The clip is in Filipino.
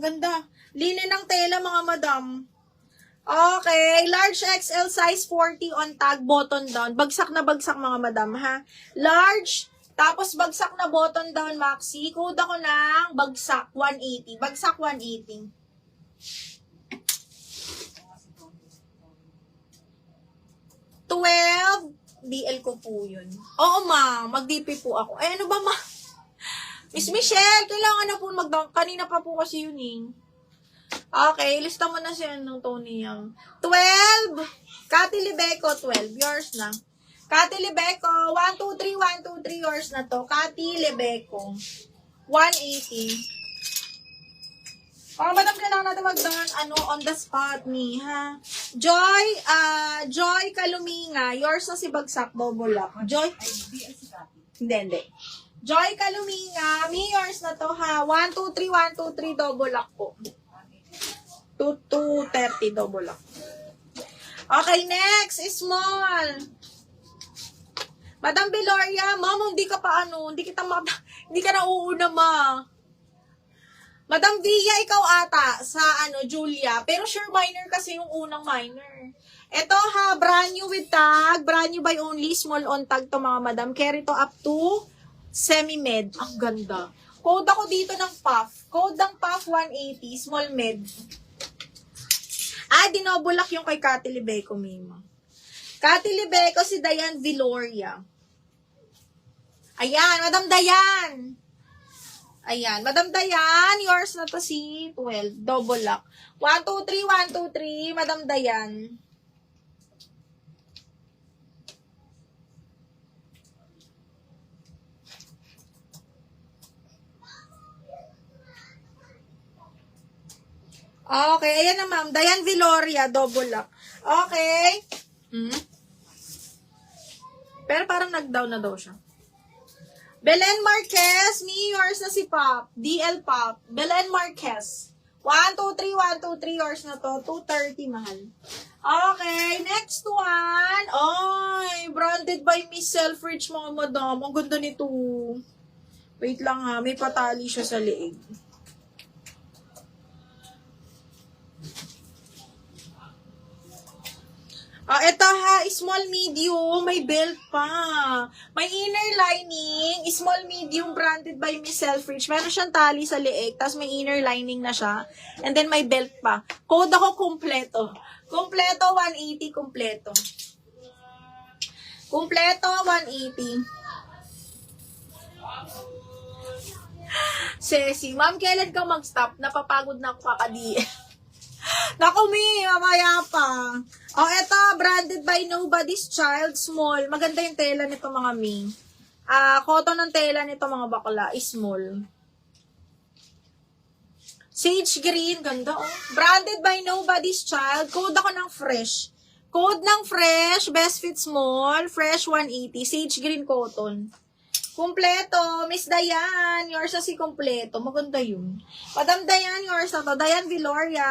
Ganda. Linen ng tela, mga madam. Okay, large XL size 40 on tag, button down. Bagsak na bagsak, mga madam, ha? Large, tapos bagsak na button down, maxi. Code ako ng bagsak, 180. Bagsak, 180. 12, DL ko po yun. Oo, ma, mag-DP po ako. Eh, ano ba, ma? Miss Michelle, kailangan na po kanina pa po kasi yun, eh. Okay, lista mo na siya ng Tony Young. 12, Cathy Libeco, 12. Yours na. Cathy Libeco, 1, 2, 3, 1, 2, 3. Yours na to. Cathy Libeco, 180. Madam, kailangan natin magdangan, on the spot ni, ha? Joy Kaluminga, yours na si Bagsak, double lock. Joy? Hindi. Joy Kaluminga, me yours na to, ha? 1, 2, 3, 1, 2, 3, double lock po. 230, double lock. Okay, next, small. Madam Beloria, ma'am, hindi ka na uuuna, ma. Madam Via, ikaw ata sa Julia. Pero sure minor kasi yung unang minor. Ito ha, brand new with tag. Brand new by only. Small on tag to, mga madam. Carry to up to semi-med. Ang ganda. Code ako dito ng puff. Code ng puff 180. Small med. Dinobulak yung kay Cathy Libeco, Mima. Cathy Libeco, si Diane Viloria. Ayan, Madam Dayan. Ayan, Madam Dayan, yours na to si 12, double lock. 1, 2, 3, 1, 2, 3, Madam Dayan. Okay, ayan na ma'am, Dayan Viloria, double lock. Okay. Pero parang nag-down na daw siya. Belen Marquez, me yours na si Pop. DL Pop. Belen Marquez. 1, 2, 3, 1, 2, 3, yours na to. 230, mahal. Okay, next one. Ay, branded by Miss Selfridge, mga madam. Ang ganda nito. Wait lang ha, may patali siya sa leeg. Ito ha, small medium, may belt pa. May inner lining, small medium branded by Miss Selfridge. Meron siyang tali sa leeg, tapos may inner lining na siya. And then may belt pa. Code ako kumpleto. Kumpleto, 180, kumpleto. Kumpleto, 180. Ceci, ma'am, kailan ka mag-stop? Napapagod na ako kakadi. Naku, Mi, mamaya pa. Eto, branded by Nobody's Child, small. Maganda yung tela nito, mga Mi. Cotton ng tela nito, mga bakla, small. Sage green, ganda, oh. Branded by Nobody's Child. Code ako ng fresh. Code ng fresh, best fit small, fresh 180, sage green cotton. Kumpleto, Miss Dayan, yours na si kumpleto. Maganda yun. Madam Dayan, yours na to. Dayan Viloria.